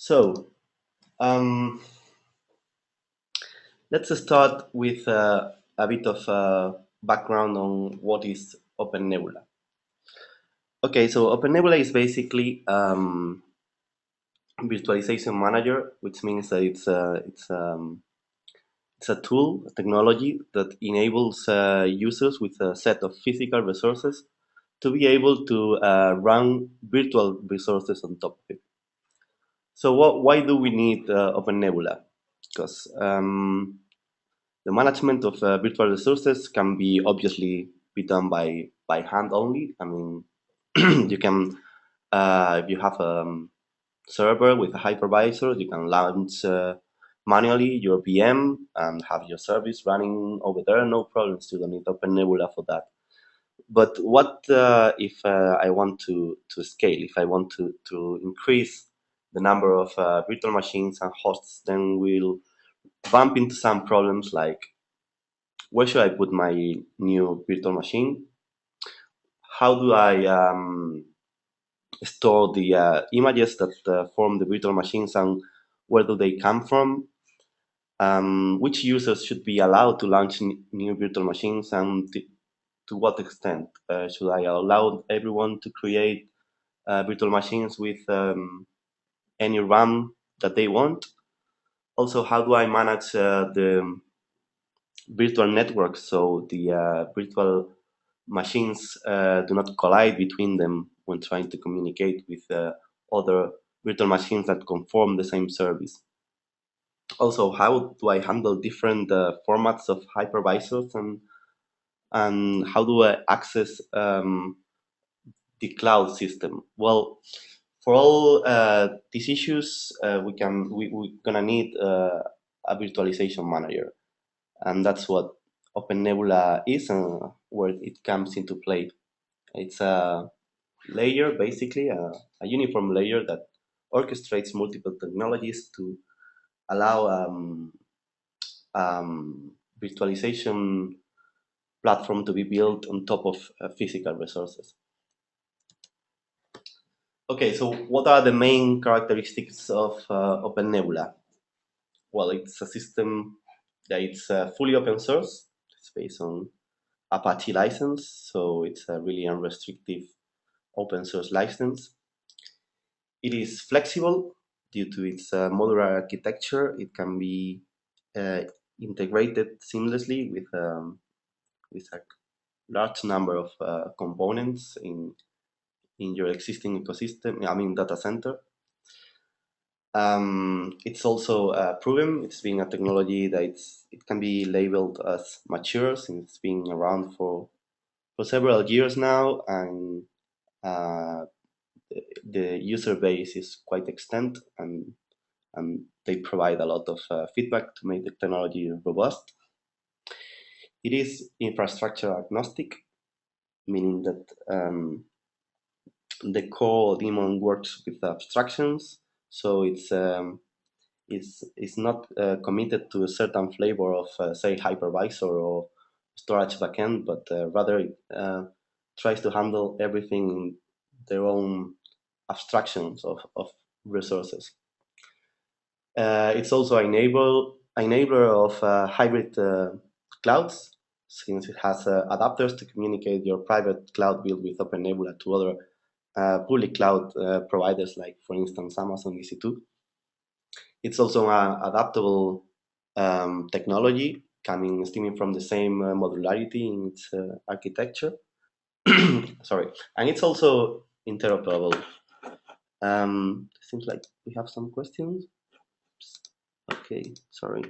So, um, let's start with a bit of background on what is OpenNebula. Okay, so OpenNebula is basically virtualization manager, which means that it's a tool, a technology that enables users with a set of physical resources to be able to run virtual resources on top of it. So, why do we need OpenNebula? Because the management of virtual resources can be obviously be done by hand only. I mean, you can if you have a server with a hypervisor, you can launch manually your VM and have your service running over there. No problems. You don't need OpenNebula for that. But what if I want to scale? If I want to increase the number of virtual machines and hosts, then we'll bump into some problems like where should I put my new virtual machine? How do I store the images that form the virtual machines and where do they come from? Which users should be allowed to launch new virtual machines and to what extent? Should I allow everyone to create virtual machines with any RAM that they want? Also, how do I manage the virtual networks so the virtual machines do not collide between them when trying to communicate with other virtual machines that conform the same service. Also, how do I handle different formats of hypervisors and how do I access the cloud system? Well, for all these issues, we're gonna need a virtualization manager, and that's what OpenNebula is and where it comes into play. It's a layer, basically, a uniform layer that orchestrates multiple technologies to allow virtualization platform to be built on top of physical resources. Okay, so what are the main characteristics of OpenNebula? Well, it's a system that it's fully open source. It's based on Apache license, so it's a really unrestricted open source license. It is flexible due to its modular architecture. It can be uh, integrated seamlessly with a large number of components in your existing ecosystem. I mean, data center. It's also proven. It's been a technology that it can be labeled as mature since it's been around for several years now, and uh, the user base is quite extent, and they provide a lot of feedback to make the technology robust. It is infrastructure agnostic, meaning that the core daemon works with abstractions, so it's not committed to a certain flavor of say hypervisor or storage backend, but rather it tries to handle everything in their own abstractions of resources. It's also enabler of hybrid clouds, since it has adapters to communicate your private cloud built with OpenNebula to other public cloud providers, like for instance Amazon EC2. It's also an adaptable technology coming stemming from the same modularity in its architecture. Sorry, and it's also interoperable. Seems like we have some questions. Okay, sorry.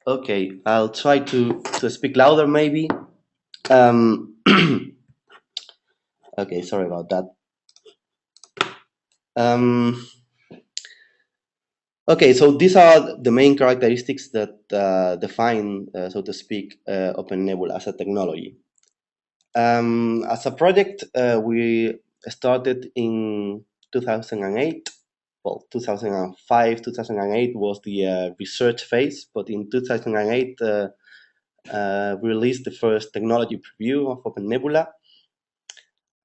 Okay, I'll try to speak louder maybe. Um, okay, sorry about that. Um, okay, so these are the main characteristics that define, so to speak, OpenNebula as a technology. As a project, we started in 2008. Well, 2005, 2008 was the research phase, but in 2008, we released the first technology preview of OpenNebula.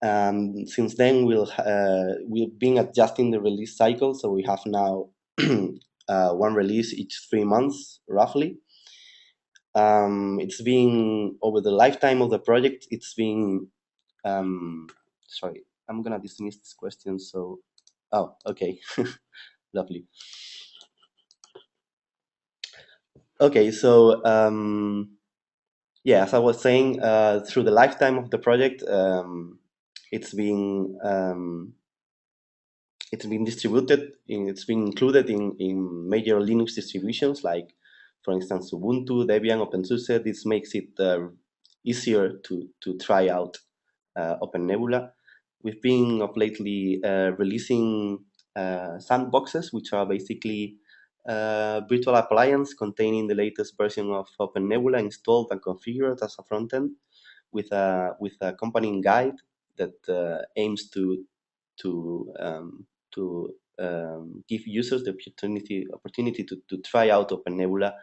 Since then, we've been adjusting the release cycle, so we have now one release each 3 months, roughly. It's been over the lifetime of the project. It's been sorry, I'm gonna dismiss this question. So, oh, okay, lovely. Okay, so yeah, as I was saying, through the lifetime of the project, it's been um, it's been distributed. It's been included in major Linux distributions like, for instance, Ubuntu, Debian, OpenSUSE. This makes it easier to try out OpenNebula. We've been of lately releasing sandboxes, which are basically virtual appliance containing the latest version of OpenNebula installed and configured as a frontend with a accompanying guide that aims to um, give users the opportunity to try out OpenNebula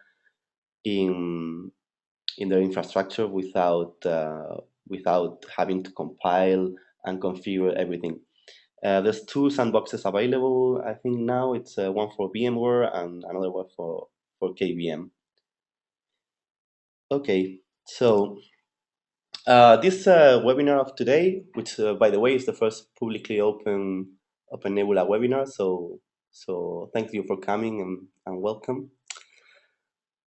in their infrastructure without having to compile and configure everything. There's two sandboxes available. I think now it's one for VMware and another one for KVM. Okay, so this webinar of today, which by the way is the first publicly open Nebula webinar, so thank you for coming and welcome.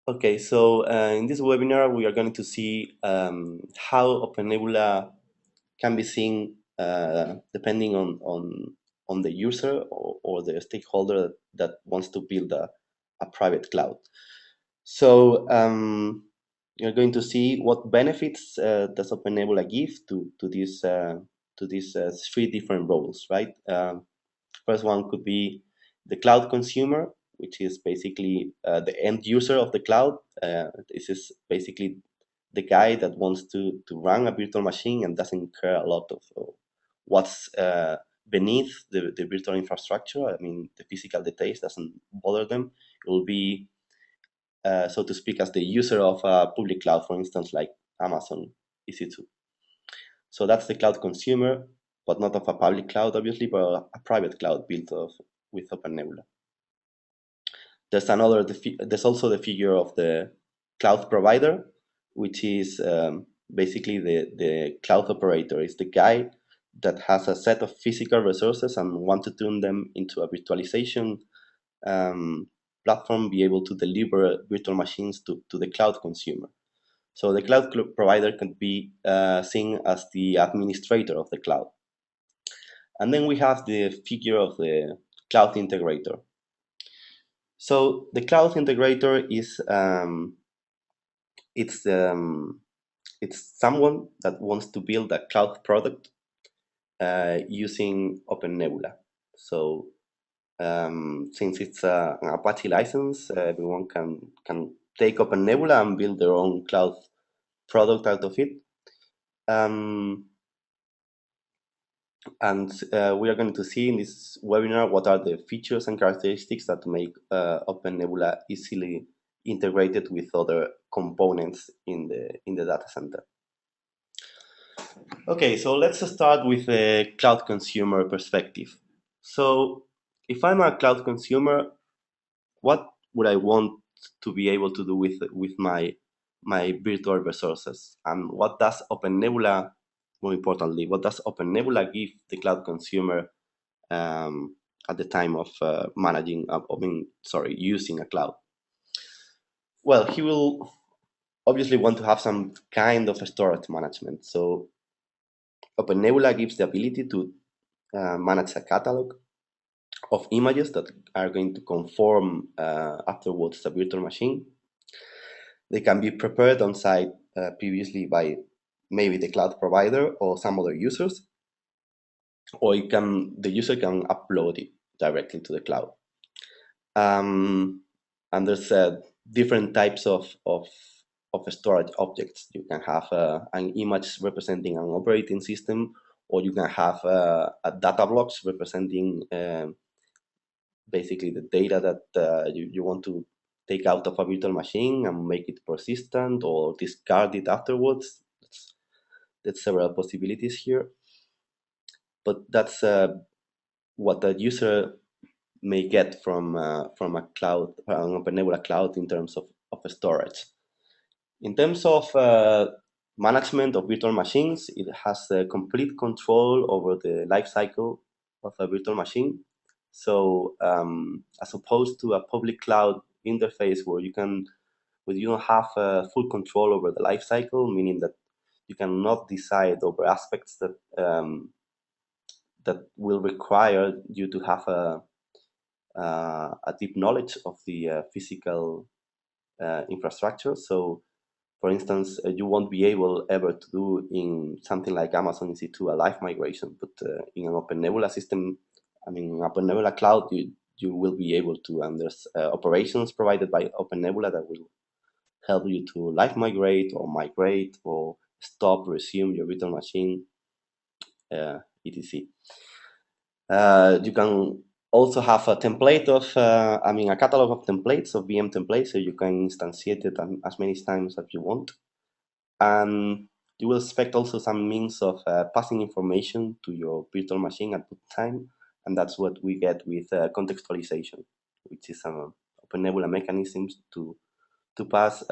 Okay, so in this webinar we are going to see how Open Nebula can be seen depending on the user or the stakeholder that wants to build a private cloud. So you're going to see what benefits does OpenNebula give to these three different roles, right? First one could be the cloud consumer, which is basically the end user of the cloud. This is basically the guy that wants to run a virtual machine and doesn't care a lot of what's beneath the virtual infrastructure. I mean, the physical details doesn't bother them. It will be so to speak, as the user of a public cloud, for instance, like Amazon EC2. So that's the cloud consumer, but not of a public cloud, obviously, but a private cloud built with OpenNebula. There's also the figure of the cloud provider, which is basically the cloud operator. It's the guy that has a set of physical resources and want to turn them into a virtualization platform, be able to deliver virtual machines to the cloud consumer. So the cloud provider can be seen as the administrator of the cloud. And then we have the figure of the cloud integrator. So the cloud integrator is it's someone that wants to build a cloud product using OpenNebula. So since it's an Apache license, everyone can take OpenNebula and build their own cloud product out of it. And we are going to see in this webinar what are the features and characteristics that make OpenNebula easily integrated with other components in the data center. Okay, so let's start with the cloud consumer perspective. So if I'm a cloud consumer, what would I want to be able to do with my virtual resources? And what does OpenNebula, more importantly, what does OpenNebula give the cloud consumer at the time of using a cloud? Well, he will obviously want to have some kind of storage management. So OpenNebula gives the ability to manage a catalog of images that are going to conform afterwards to a virtual machine. They can be prepared on site previously by maybe the cloud provider or some other users, or the user can upload it directly to the cloud. And there's different types of storage objects. You can have an image representing an operating system, or you can have a data blocks representing basically the data that you want to take out of a virtual machine and make it persistent or discard it afterwards. There's several possibilities here. but that's what the user may get from a cloud, an OpenNebula cloud in terms of storage. In terms of management of virtual machines, it has complete control over the life cycle of a virtual machine. So as opposed to a public cloud interface where you don't have full control over the life cycle, meaning that you cannot decide over aspects that will require you to have a deep knowledge of the physical infrastructure. So, for instance, you won't be able ever to do in something like Amazon EC2 a live migration, but in an OpenNebula system, OpenNebula Cloud, you will be able to, and there's operations provided by OpenNebula that will help you to live migrate or stop, resume your virtual machine, etc. You can also have a template of, a catalog of templates, of VM templates, so you can instantiate it as many times as you want. And you will expect also some means of passing information to your virtual machine at boot time, and that's what we get with contextualization, which is an OpenNebula mechanisms to pass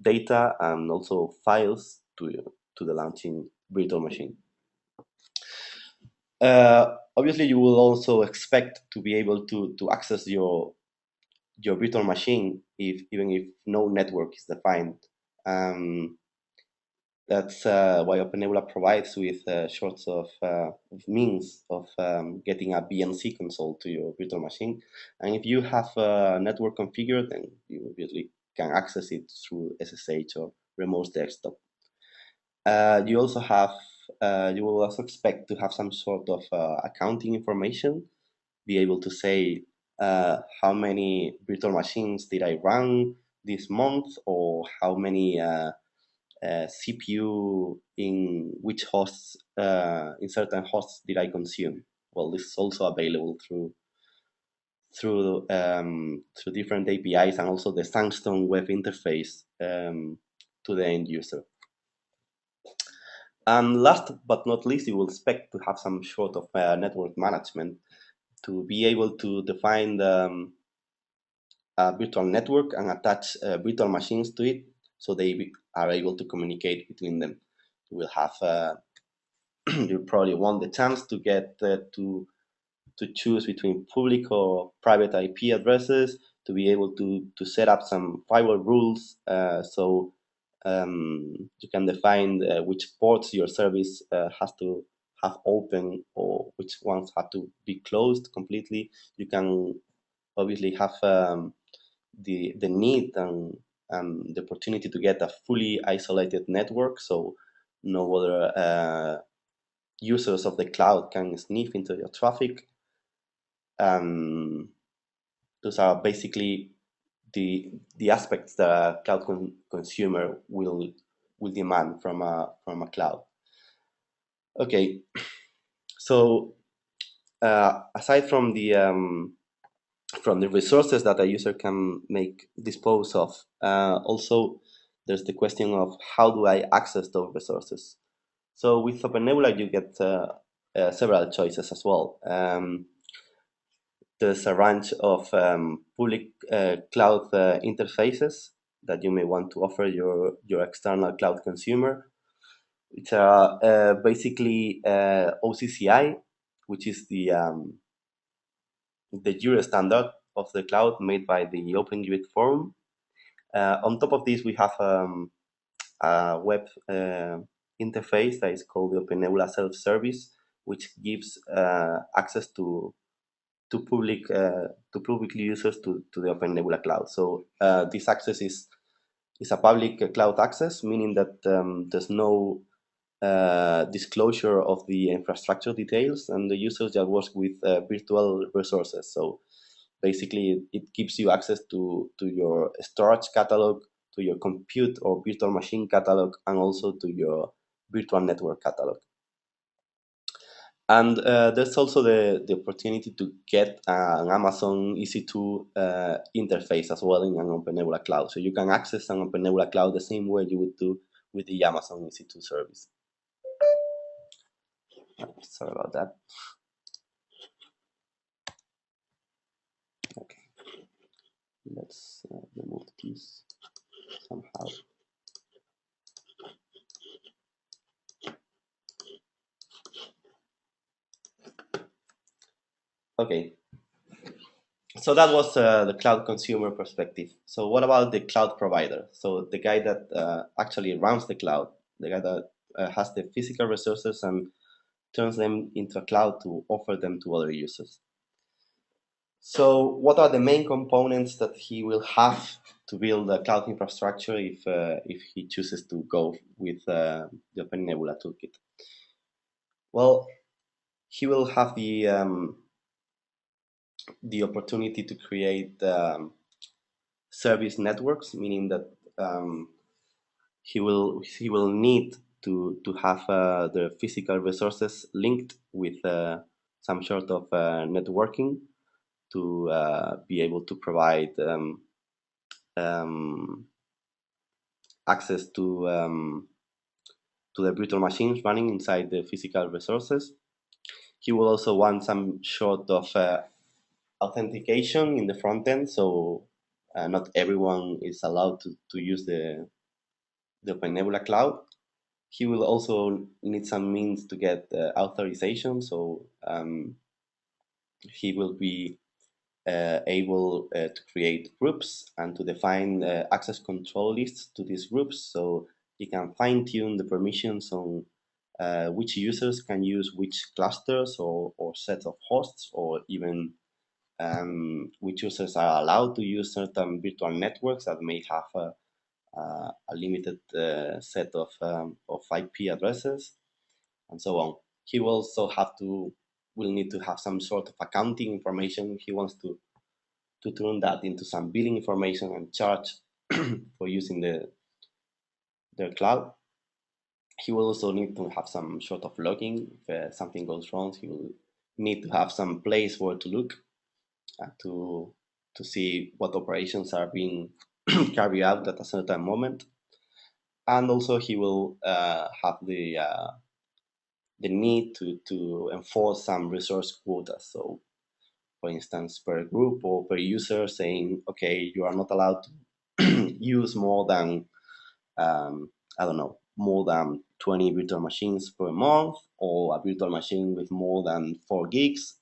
data and also files to the launching virtual machine. Obviously, you will also expect to be able to access your virtual machine even if no network is defined. That's why OpenNebula provides with sorts of means of getting a VNC console to your virtual machine. And if you have a network configured, then you obviously can access it through SSH or remote desktop. You also have, you will also expect to have some sort of accounting information, be able to say how many virtual machines did I run this month, or how many CPU in which hosts, in certain hosts did I consume. Well, this is also available through different APIs and also the Sandstone web interface to the end user. And last but not least, you will expect to have some sort of network management to be able to define a virtual network and attach virtual machines to it, so they are able to communicate between them. You will have, you probably want the chance to get to choose between public or private IP addresses, to be able to set up some firewall rules, so you can define which ports your service has to have open or which ones have to be closed completely. You can obviously have the need and the opportunity to get a fully isolated network, so no other users of the cloud can sniff into your traffic. Those are basically the aspects that a cloud consumer will demand from a cloud. Okay, so aside from the resources that a user can make dispose of, also there's the question of how do I access those resources. So with OpenNebula, you get several choices as well. There's a range of public cloud interfaces that you may want to offer your external cloud consumer, which are basically OCCI, which is the Euro standard of the cloud made by the OpenGrid Forum. On top of this, we have a web interface that is called the OpenNebula Self-Service, which gives access to public users to the OpenNebula cloud. So this access is a public cloud access, meaning that there's no disclosure of the infrastructure details, and the users just work with virtual resources. So basically, it gives you access to your storage catalog, to your compute or virtual machine catalog, and also to your virtual network catalog. And there's also the opportunity to get an Amazon EC2 interface as well in an OpenNebula cloud. So you can access an OpenNebula cloud the same way you would do with the Amazon EC2 service. Sorry about that. Okay, let's remove this somehow. Okay, so that was the cloud consumer perspective. So what about the cloud provider? So the guy that actually runs the cloud, the guy that has the physical resources and turns them into a cloud to offer them to other users. So what are the main components that he will have to build a cloud infrastructure if he chooses to go with the OpenNebula toolkit? Well, he will have the opportunity to create service networks, meaning that he will need to have the physical resources linked with some sort of networking to be able to provide um, access to the virtual machines running inside the physical resources. He will also want some sort of authentication in the front end, so not everyone is allowed to use the OpenNebula cloud. He will also need some means to get authorization, so he will be able to create groups and to define access control lists to these groups, so he can fine-tune the permissions on which users can use which clusters or sets of hosts, or even which users are allowed to use certain virtual networks that may have a limited set of IP addresses, and so on. He will also will need to have some sort of accounting information. He wants to turn that into some billing information and charge for using their cloud. He will also need to have some sort of logging. If something goes wrong, he will need to have some place where to look to see what operations are being carried out at a certain moment. And also he will have the need to enforce some resource quotas. So for instance, per group or per user, saying, okay, you are not allowed to use more than, I don't know, more than 20 virtual machines per month, or a virtual machine with more than 4 gigs,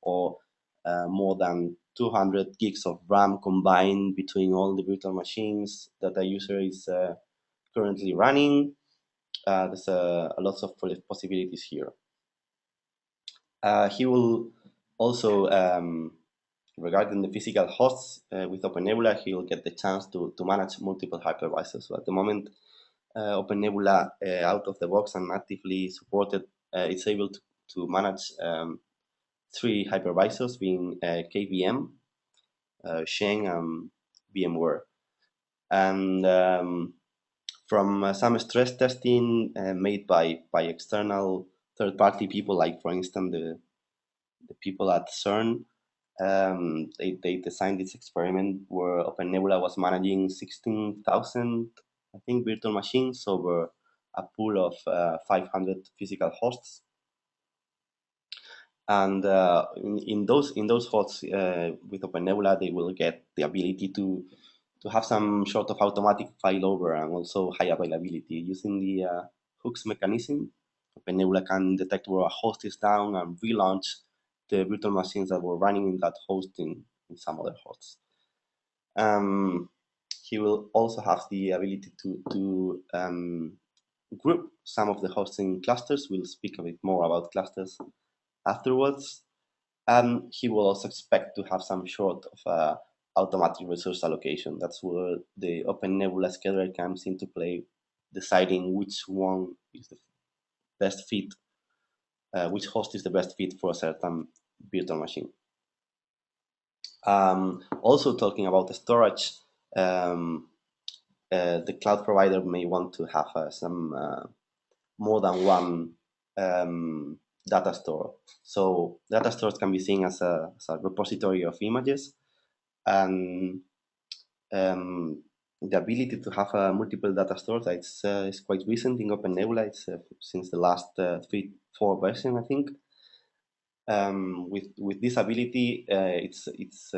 or more than 200 gigs of RAM combined between all the virtual machines that a user is currently running. There's a lot of possibilities here. He will also, regarding the physical hosts with OpenNebula, he will get the chance to manage multiple hypervisors. So at the moment, OpenNebula out of the box and natively supported, it's able to manage 3 hypervisors, being KVM, Sheng, and VMware. And from some stress testing made by external third-party people, like for instance the people at CERN, they designed this experiment where OpenNebula was managing 16,000, I think, virtual machines over a pool of 500 physical hosts. And in those hosts with OpenNebula, they will get the ability to have some sort of automatic failover and also high availability using the hooks mechanism. OpenNebula can detect where a host is down and relaunch the virtual machines that were running in that host in some other hosts. He will also have the ability to group some of the hosting clusters. We'll speak a bit more about clusters afterwards. And he will also expect to have some sort of automatic resource allocation. That's where the OpenNebula scheduler comes into play, deciding which one is the best fit, which host is the best fit for a certain virtual machine. Also talking about the storage, the cloud provider may want to have some more than one data store. So data stores can be seen as a repository of images, and the ability to have multiple data stores. It's quite recent in OpenNebula. It's since the last 3.4 version, I think. With this ability, it's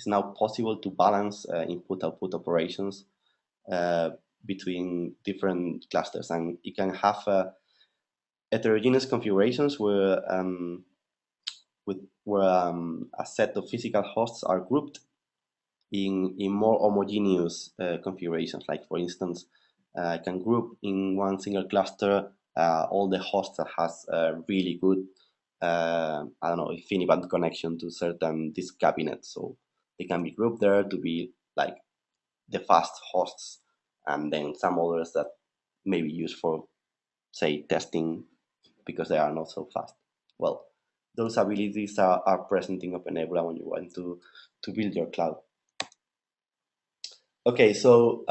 now possible to balance input-output operations uh, between different clusters, and you can have heterogeneous configurations where a set of physical hosts are grouped in more homogeneous configurations. Like for instance, I can group in one single cluster all the hosts that has a really good I don't know, InfiniBand connection to certain disk cabinets. So they can be grouped there to be like the fast hosts, and then some others that may be used for, say, testing because they are not so fast. Well, those abilities are present in OpenNebula when you want to build your cloud. Okay, so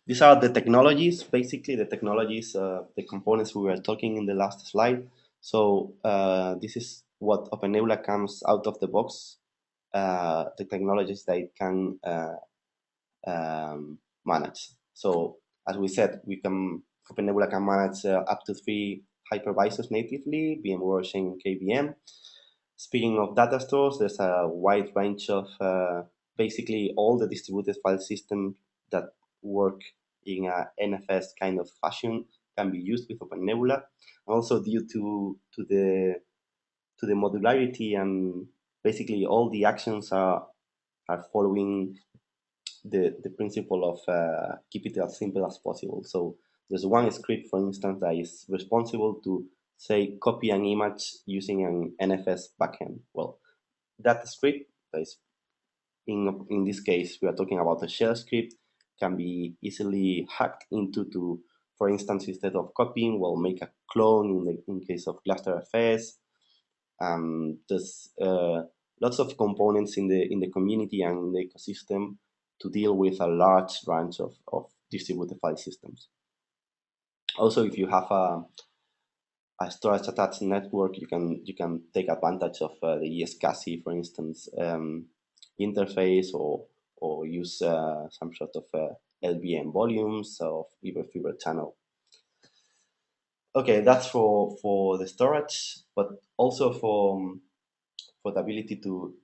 these are the technologies, basically the technologies, the components we were talking in the last slide. So this is what OpenNebula comes out of the box, the technologies that it can manage. So as we said, OpenNebula can manage up to 3 hypervisors natively, VMware, Sheng, KVM. Speaking of data stores, there's a wide range of basically all the distributed file systems that work in a NFS kind of fashion can be used with OpenNebula. Also, due to the modularity, and basically all the actions are following the principle of keep it as simple as possible. So there's one script, for instance, that is responsible to say copy an image using an NFS backend. Well, that script that is in this case we are talking about a shell script can be easily hacked into to, for instance, instead of copying, we'll make a clone in case of ClusterFS. There's lots of components in the community and the ecosystem to deal with a large range of distributed file systems. Also, if you have a storage attached network, you can take advantage of the ESCSI, for instance, interface, or use some sort of LVM volumes of either fiber channel. Okay, that's for the storage, but also for the ability to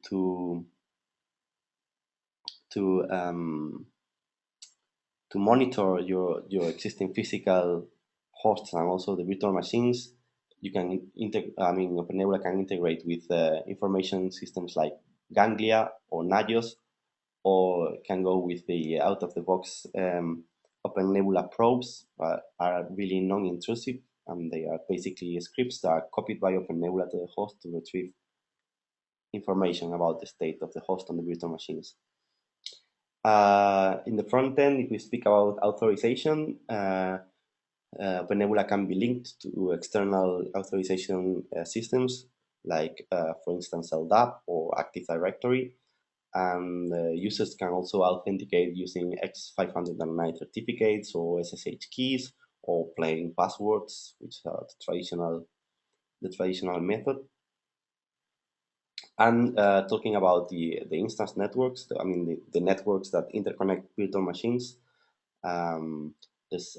monitor your existing physical hosts and also the virtual machines. You can OpenNebula can integrate with information systems like Ganglia or Nagios, or can go with the out-of-the-box OpenNebula probes, are really non-intrusive, and they are basically scripts that are copied by OpenNebula to the host to retrieve information about the state of the host on the virtual machines. In the front end, if we speak about authorization, OpenNebula can be linked to external authorization systems, like, for instance, LDAP or Active Directory. And users can also authenticate using X509 certificates or SSH keys or plain passwords, which are the traditional method. And talking about the instance networks, the networks that interconnect virtual machines, there's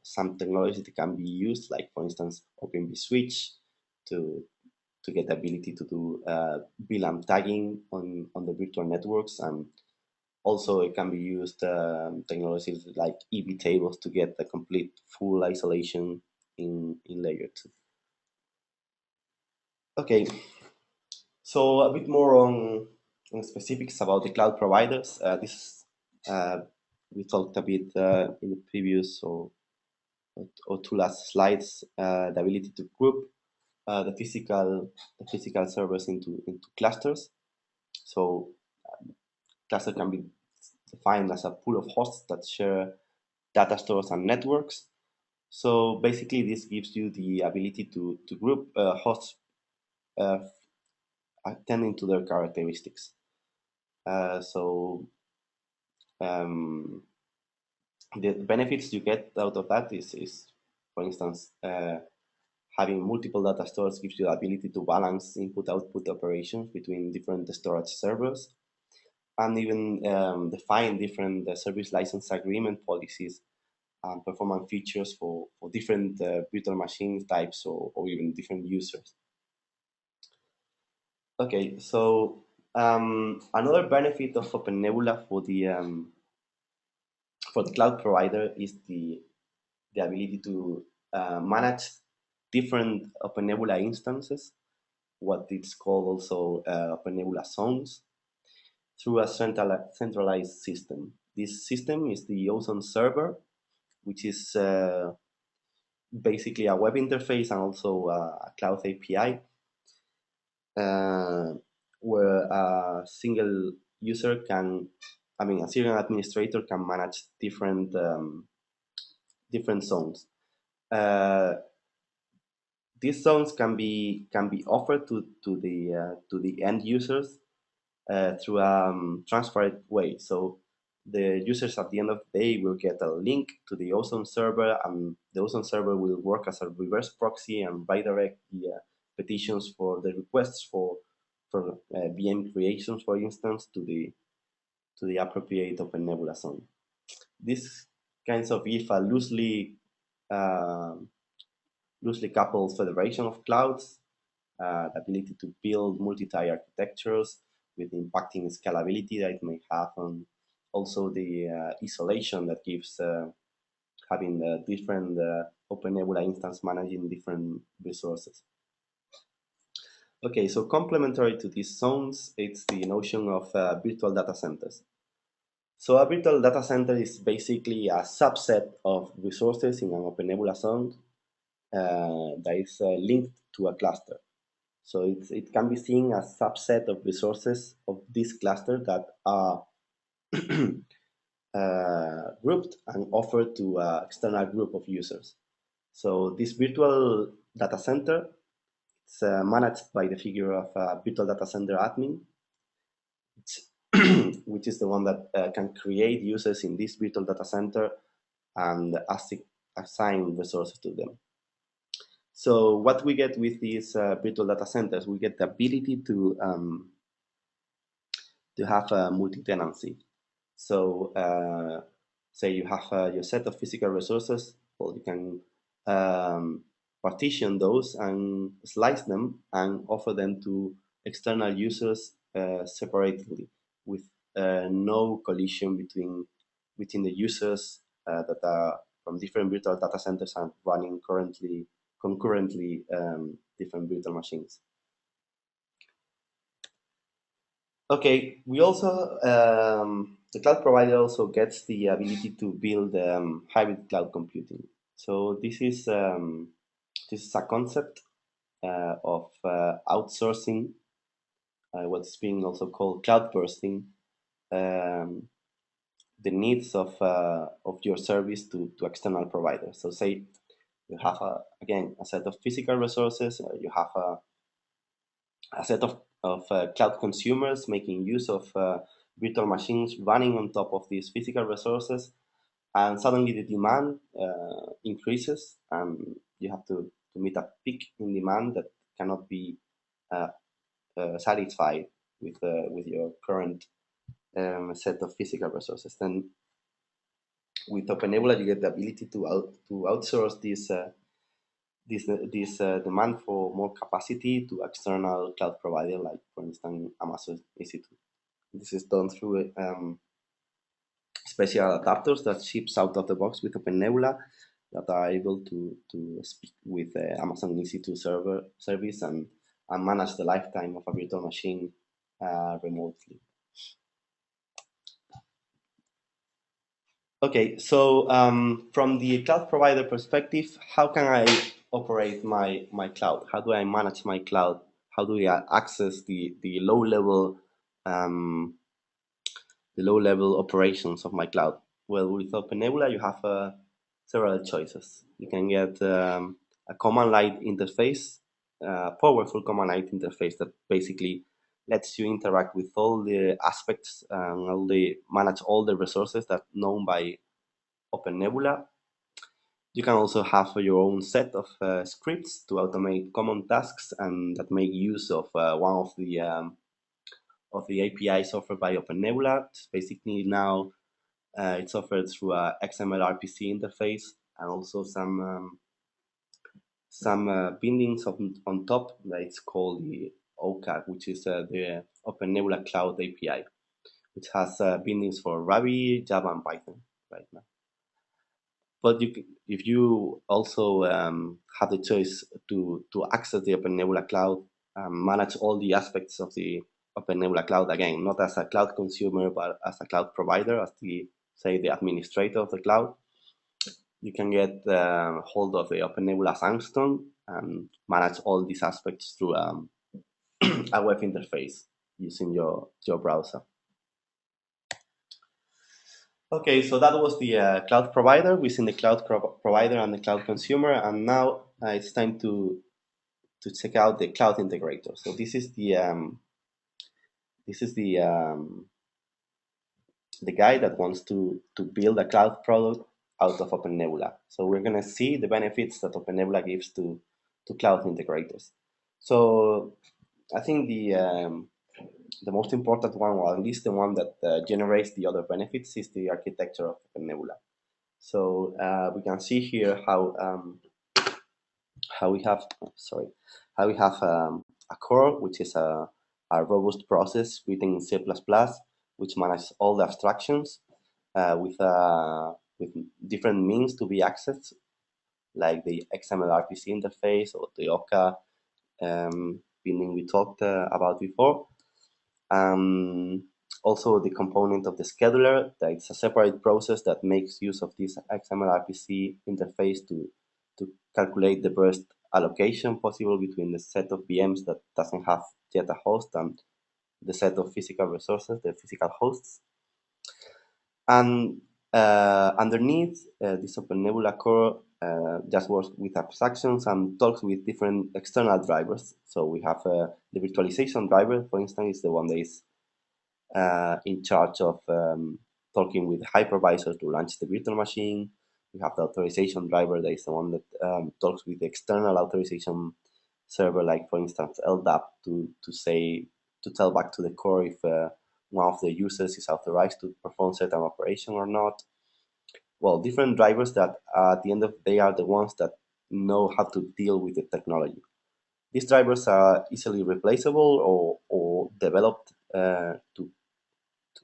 some technology that can be used, like for instance, Open vSwitch to get the ability to do VLAN tagging on the virtual networks, and also it can be used technologies like EV tables to get the complete full isolation in layer 2. Okay, so a bit more on specifics about the cloud providers. We talked a bit in the previous or two last slides, the ability to group the physical servers into clusters. So cluster can be defined as a pool of hosts that share data stores and networks. So basically, this gives you the ability to group hosts attending to their characteristics. So the benefits you get out of that is for instance, having multiple data stores gives you the ability to balance input-output operations between different storage servers. and even define different service license agreement policies and performance features for different virtual machine types or even different users. Okay, so another benefit of OpenNebula for the cloud provider is the ability to manage different OpenNebula instances, what it's called also OpenNebula zones, through a centralized system. This system is the Ozone server, which is basically a web interface and also a cloud API, uh, where a single user can, a single administrator can manage different zones. Uh, these zones can be offered to the end users through a transparent way. So the users at the end of the day will get a link to the Ozone server, and the Ozone server will work as a reverse proxy and redirect the petitions for the requests for VM creations, for instance, to the appropriate OpenNebula zone. This kinds of give a uh, loosely coupled federation of clouds, the ability to build multi-tier architectures with impacting scalability that it may have, and also the isolation that gives having different OpenNebula instance managing different resources. Okay, so complementary to these zones, it's the notion of virtual data centers. So a virtual data center is basically a subset of resources in an OpenNebula zone that is linked to a cluster. So it can be seen as a subset of resources of this cluster that are grouped and offered to an external group of users. So this virtual data center is managed by the figure of a virtual data center admin, which is the one that can create users in this virtual data center and assign resources to them. So what we get with these virtual data centers, we get the ability to have a multi-tenancy. So say you have your set of physical resources, well, you can partition those and slice them and offer them to external users separately, with no collision between the users that are from different virtual data centers and running concurrently different virtual machines. Okay, we also the cloud provider also gets the ability to build hybrid cloud computing. So this is a concept of outsourcing, what's being also called cloud bursting, um, the needs of your service to external providers. So say you have again a set of physical resources, you have a set of cloud consumers making use of virtual machines running on top of these physical resources, and suddenly the demand increases, and you have to meet a peak in demand that cannot be uh, satisfied with your current set of physical resources. Then with OpenNebula, you get the ability to outsource this demand for more capacity to external cloud provider, like for instance Amazon EC2. This is done through special adapters that ships out of the box with OpenNebula that are able to speak with Amazon EC2 service and manage the lifetime of a virtual machine remotely. Okay, so from the cloud provider perspective, how can I operate my cloud? How do I manage my cloud? How do I access the low level operations of my cloud? Well, with OpenNebula, you have several choices. You can get a command line interface, a powerful command line interface that basically lets you interact with all the aspects and manage all the resources that known by OpenNebula. You can also have your own set of scripts to automate common tasks and that make use of one of the APIs offered by OpenNebula. It's basically now it's offered through a XML RPC interface and also some bindings on top that it's called the OCA, which is the OpenNebula Cloud API, which has bindings for Ruby, Java, and Python right now. But if you also have the choice to access the OpenNebula Cloud, manage all the aspects of the OpenNebula Cloud, again, not as a cloud consumer, but as a cloud provider, as the administrator of the cloud, you can get hold of the OpenNebula Sandstone and manage all these aspects through a web interface using your browser. Okay, so that was the cloud provider. We've seen the cloud provider and the cloud consumer, and now it's time to check out the cloud integrator. So this is the guy that wants to build a cloud product out of OpenNebula. So we're gonna see the benefits that OpenNebula gives to cloud integrators. So I think the most important one, or at least the one that generates the other benefits, is the architecture of OpenNebula. So we can see here how we have a core, which is a robust process written in C++, which manages all the abstractions with different means to be accessed, like the XML RPC interface or the OCA binding we talked about before. Also the component of the scheduler, that it's a separate process that makes use of this XML RPC interface to calculate the burst allocation possible between the set of VMs that doesn't have yet a host and the set of physical resources, the physical hosts. And underneath this OpenNebula core just works with abstractions and talks with different external drivers. So we have the virtualization driver, for instance, is the one that is in charge of talking with the hypervisor to launch the virtual machine. We have the authorization driver, that is the one that talks with the external authorization server, like for instance LDAP, to tell back to the core if one of the users is authorized to perform certain operation or not. Well, different drivers that at the end of the day are the ones that know how to deal with the technology. These drivers are easily replaceable or developed to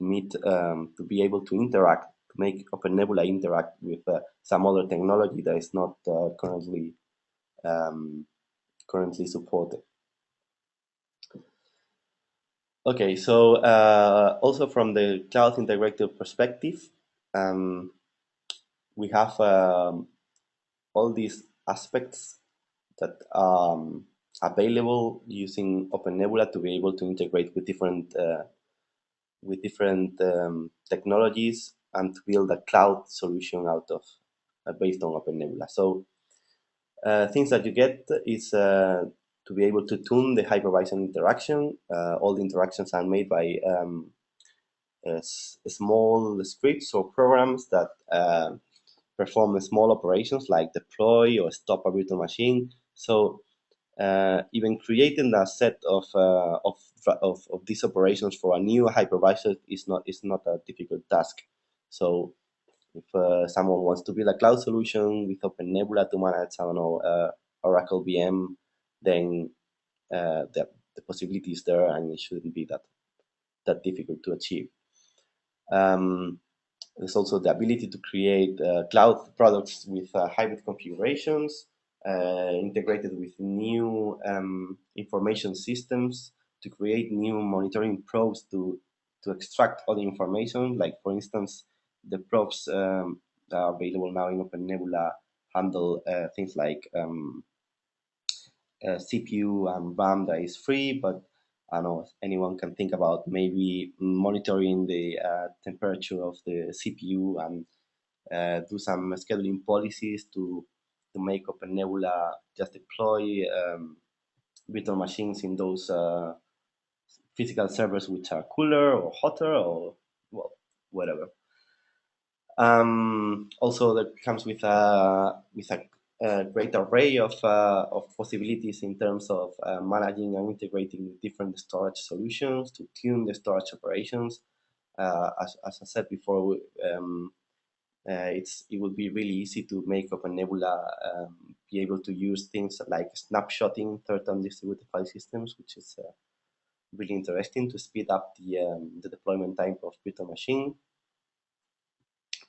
meet to be able to interact, to make OpenNebula interact with some other technology that is not currently supported. Okay, so also from the cloud integrator perspective, we have all these aspects that are available using OpenNebula to be able to integrate with different technologies and to build a cloud solution out of based on OpenNebula. So things that you get is to be able to tune the hypervisor interaction. All the interactions are made by small scripts or programs that perform small operations like deploy or stop a virtual machine. So even creating a set of these operations for a new hypervisor is not a difficult task. So if someone wants to build a cloud solution with OpenNebula to manage, I don't know, Oracle VM, then the possibility is there, and it shouldn't be that difficult to achieve. There's also the ability to create cloud products with hybrid configurations, integrated with new information systems to create new monitoring probes to extract all the information. Like for instance, the probes that are available now in OpenNebula handle things like CPU and RAM that is free, but I don't know if anyone can think about maybe monitoring the temperature of the CPU and do some scheduling policies to make OpenNebula just deploy virtual machines in those physical servers which are cooler or hotter or well, whatever. Also, that comes with a a great array of possibilities in terms of managing and integrating different storage solutions to tune the storage operations. As I said before, it would be really easy to make OpenNebula be able to use things like snapshotting certain distributed file systems, which is really interesting to speed up the deployment time of virtual machine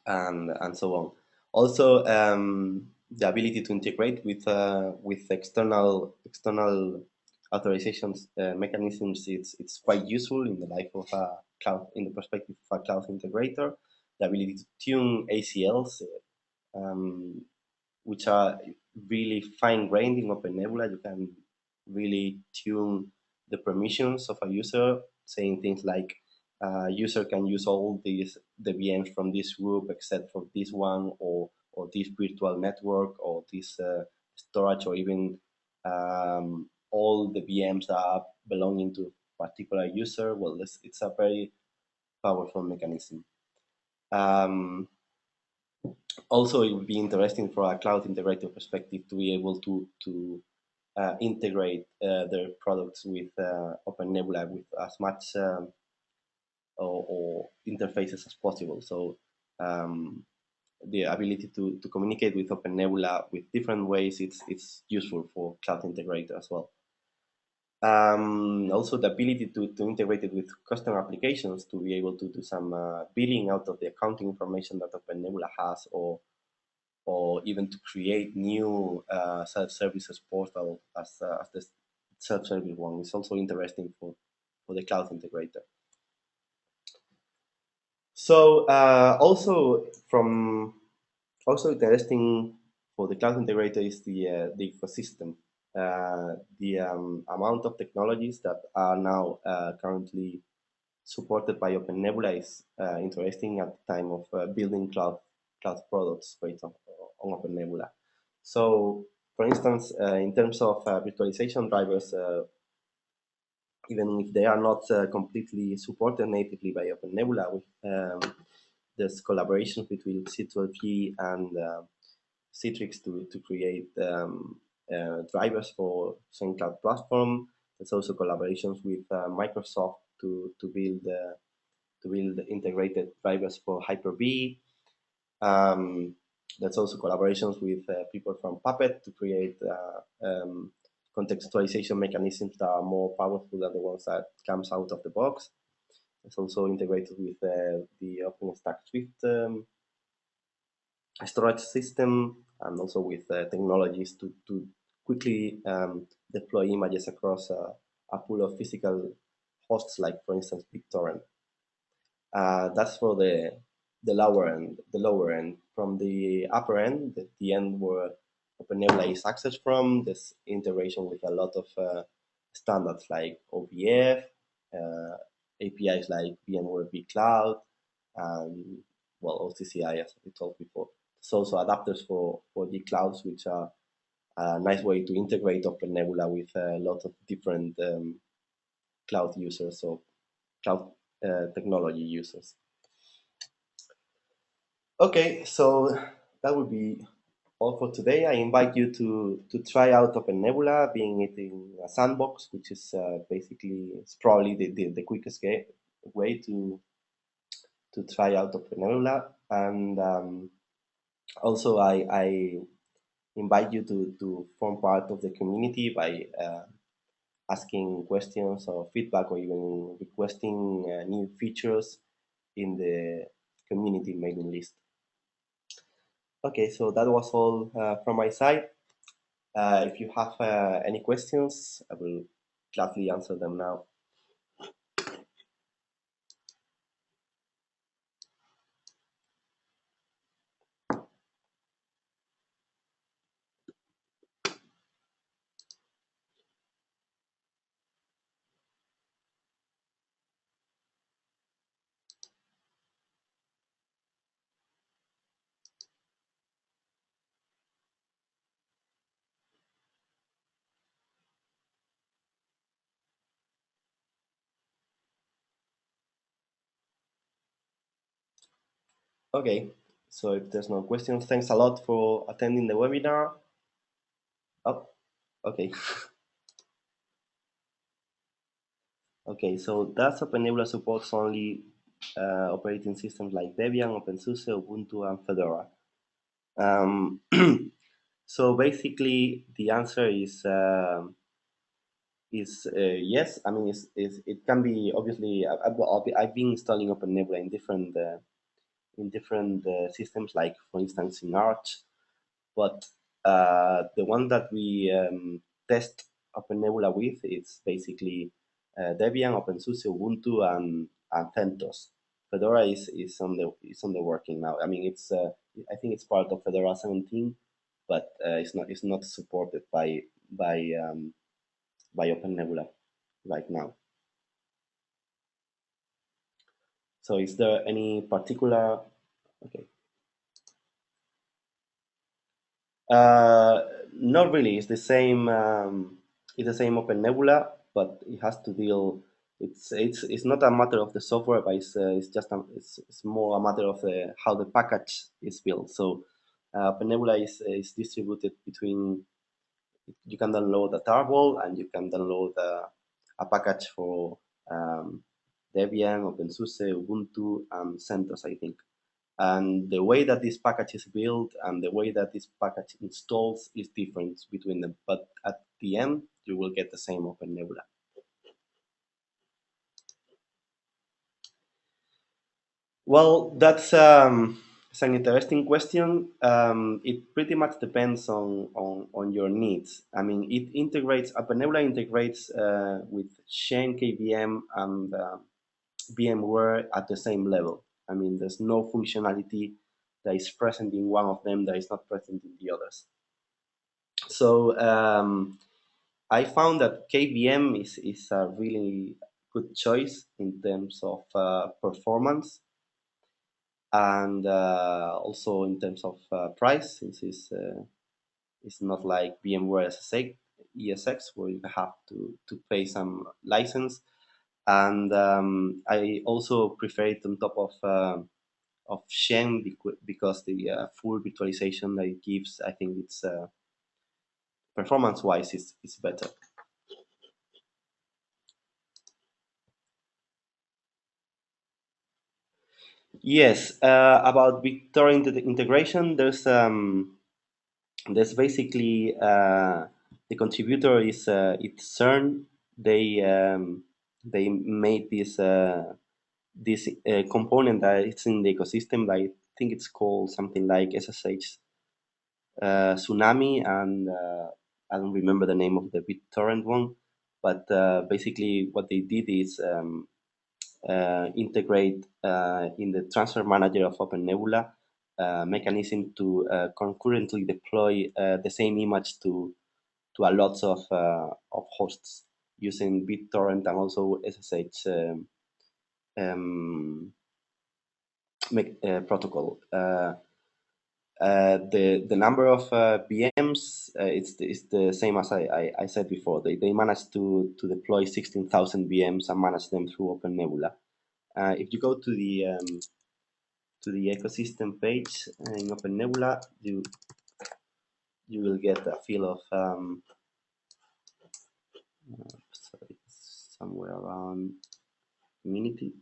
and so on. Also, the ability to integrate with external authorizations mechanisms, it's quite useful in the life of a cloud, in the perspective of a cloud integrator. The ability to tune ACLs, um, which are really fine-grained in OpenNebula. You can really tune the permissions of a user, saying things like user can use all these the VMs from this group except for this one, or this virtual network, or this storage, or even all the VMs that are belonging to a particular user. Well, it's a very powerful mechanism. Um, Also, it would be interesting from a cloud integrator perspective to be able to integrate their products with OpenNebula with as much or interfaces as possible. So the ability to communicate with OpenNebula with different ways, it's useful for cloud integrator as well. Also, the ability to integrate it with custom applications to be able to do some billing out of the accounting information that OpenNebula has, or even to create new self-services portal as the self-service one is also interesting for the cloud integrator. So also interesting for the cloud integrator is the ecosystem. The amount of technologies that are now currently supported by OpenNebula is interesting at the time of building cloud products based on OpenNebula. So, for instance, in terms of virtualization drivers, even if they are not completely supported natively by OpenNebula, there's collaboration between C12G and Citrix to create drivers for SendCloud platform. There's also collaborations with Microsoft to build integrated drivers for Hyper-V. There's also collaborations with people from Puppet to create contextualization mechanisms that are more powerful than the ones that comes out of the box. It's also integrated with the OpenStack Swift storage system, and also with technologies to quickly deploy images across a pool of physical hosts, like for instance BitTorrent. That's for the lower end. The lower end. From the upper end, the end where OpenNebula is accessed from, there's integration with a lot of standards like OVF, APIs like VMware vCloud, and well, OCCI, as we talked before. There's also adapters for vClouds, which are a nice way to integrate OpenNebula with a lot of different cloud users or cloud technology users. Okay, so that would be all for today. I invite you to try out OpenNebula, being it in a sandbox, which is basically it's probably the quickest way to try out OpenNebula. And also, I invite you to form part of the community by asking questions or feedback, or even requesting new features in the community mailing list. Okay, so that was all from my side. If you have any questions, I will gladly answer them now. Okay, so if there's no questions, thanks a lot for attending the webinar. Oh, okay. Okay, so that's OpenNebula supports only operating systems like Debian, OpenSUSE, Ubuntu, and Fedora. Um, so basically, the answer is yes. I mean, it can be obviously. I've been installing OpenNebula in different systems, like for instance in Arch, but the one that we test OpenNebula with is basically Debian, OpenSUSE, Ubuntu, and CentOS. Fedora is on the working now. I mean, I think it's part of Fedora 17, but it's not supported by by OpenNebula right now. So, is there any particular? Okay. Uh, Not really. It's the same. It's the same Open Nebula, but it has to deal. It's not a matter of the software, but it's just it's more a matter of how the package is built. So, Open Nebula is distributed between. You can download a tarball and you can download a package for um, Debian, OpenSUSE, Ubuntu, and CentOS, I think. And the way that this package is built and the way that this package installs is different between them. But at the end, you will get the same Open Nebula. Well, it's an interesting question. It pretty much depends on your needs. I mean, it integrates, Open Nebula integrates with Shane KVM and VMware at the same level. I mean, there's no functionality that is present in one of them that is not present in the others. So I found that KVM is a really good choice in terms of performance and also in terms of price, since it's not like VMware ESX where you have to pay some license. And I also prefer it on top of Shen because the full virtualization that it gives, I think it's performance-wise is better. Yes, about BitTorrent integration, there's basically the contributor is it's CERN. They made this component that it's in the ecosystem. I think it's called something like SSH Tsunami, and I don't remember the name of the BitTorrent one. But basically, what they did is integrate in the transfer manager of OpenNebula mechanism to concurrently deploy the same image to a lots of hosts using BitTorrent and also SSH um, protocol. The number of VMs it's the same as I said before. They managed to deploy 16,000 VMs and manage them through OpenNebula. If you go to the ecosystem page in OpenNebula, you will get a feel of sorry, somewhere around community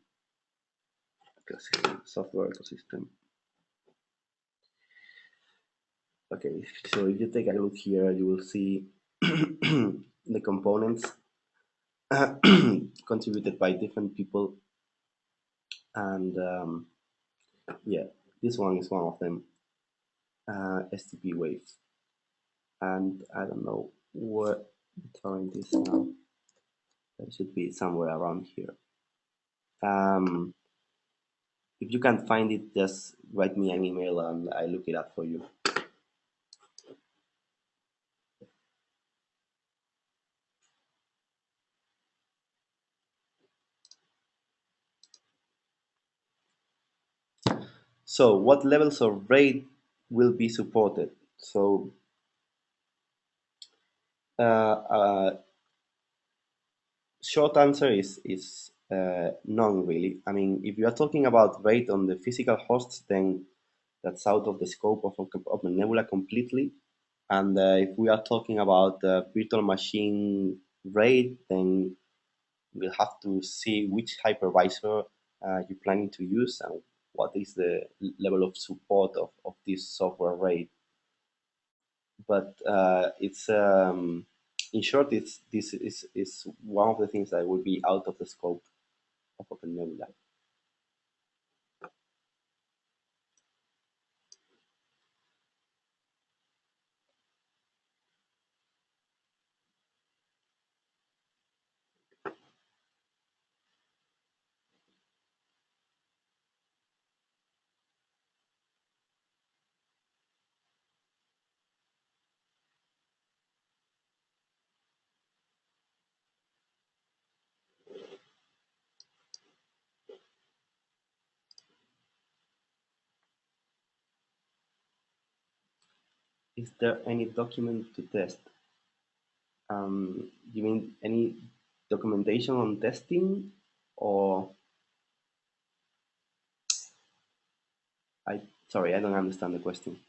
ecosystem, software ecosystem. Okay, so if you take a look here, you will see the components contributed by different people, and yeah, this one is one of them, STP Wave, and I don't know where the torrent is now. It should be somewhere around here. Um, if you can't find it, just write me an email and I look it up for you. So, what levels of RAID will be supported? So, short answer is none really. I mean, if you are talking about RAID on the physical hosts, then that's out of the scope of OpenNebula completely. And if we are talking about virtual machine RAID, then we'll have to see which hypervisor you're planning to use and what is the level of support of this software RAID. But it's in short, this is one of the things that will be out of the scope of OpenNebula. Is there any document to test? You mean any documentation on testing, or I sorry, I don't understand the question.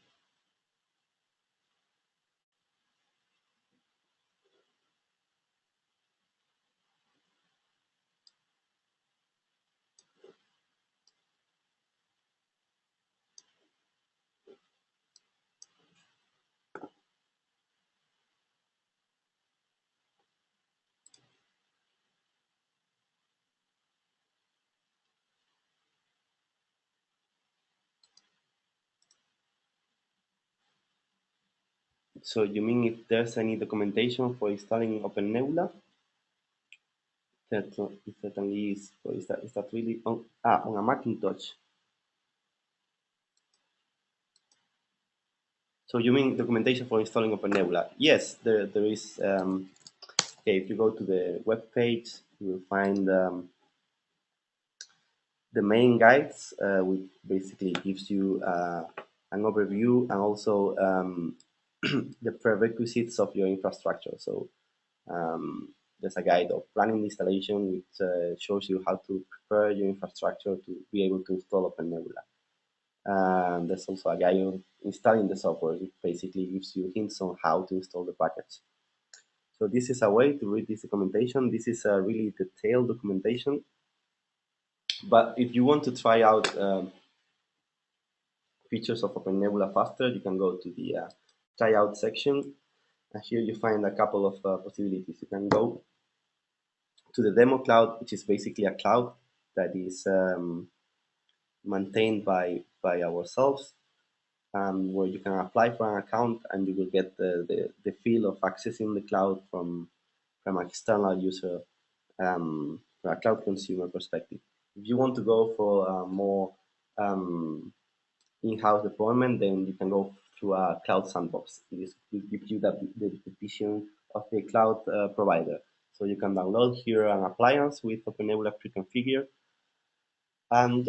So you mean if there's any documentation for installing OpenNebula? That it certainly is. So is that really on a Macintosh? So you mean documentation for installing OpenNebula? Yes, there is. Okay, if you go to the web page, you will find the main guides, which basically gives you an overview and also the prerequisites of your infrastructure. So there's a guide of planning installation, which shows you how to prepare your infrastructure to be able to install OpenNebula. And there's also a guide on installing the software, which basically gives you hints on how to install the package. So this is a way to read this documentation. This is a really detailed documentation. But if you want to try out features of OpenNebula faster, you can go to the tryout section. And here you find a couple of possibilities. You can go to the demo cloud, which is basically a cloud that is maintained by ourselves, where you can apply for an account and you will get the feel of accessing the cloud from an external user, from a cloud consumer perspective. If you want to go for a more in-house deployment, then you can go through a cloud sandbox. This will give you the vision of the cloud provider. So you can download here an appliance with OpenNebula pre-configured and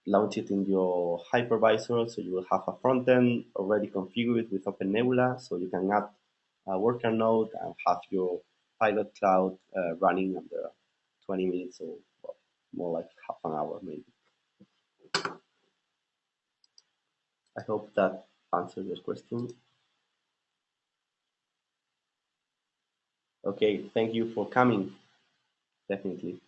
launch it in your hypervisor. So you will have a front end already configured with OpenNebula. So you can add a worker node and have your pilot cloud running under 20 minutes or well, more like half an hour maybe. I hope that answers your question. Okay, thank you for coming. Definitely.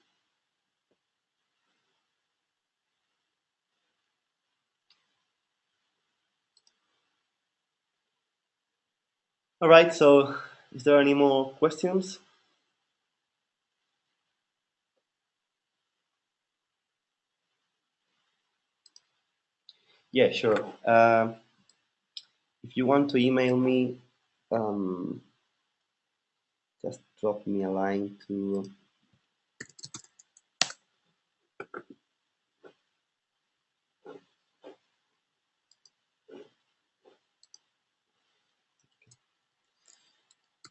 All right, so is there any more questions? Yeah, sure. If you want to email me, um, just drop me a line to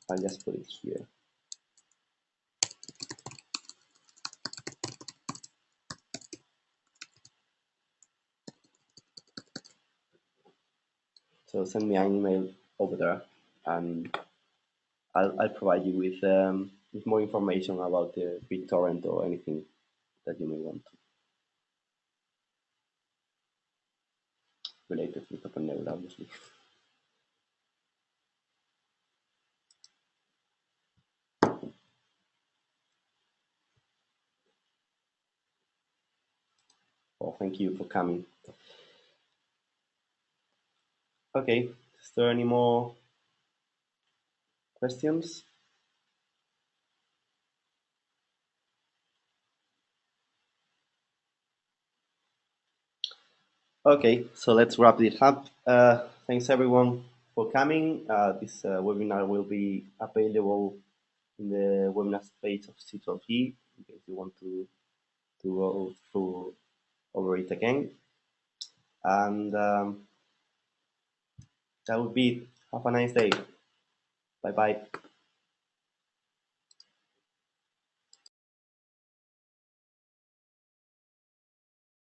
I'll just put it here. So send me an email over there, and I'll provide you with more information about the BitTorrent or anything that you may want related with OpenNebula, obviously. Well, thank you for coming. Okay, is there any more questions? Okay, so let's wrap this up. Thanks everyone for coming. This webinar will be available in the webinars page of C12E in case you want to go through over it again. And that would be it. Have a nice day. Bye bye.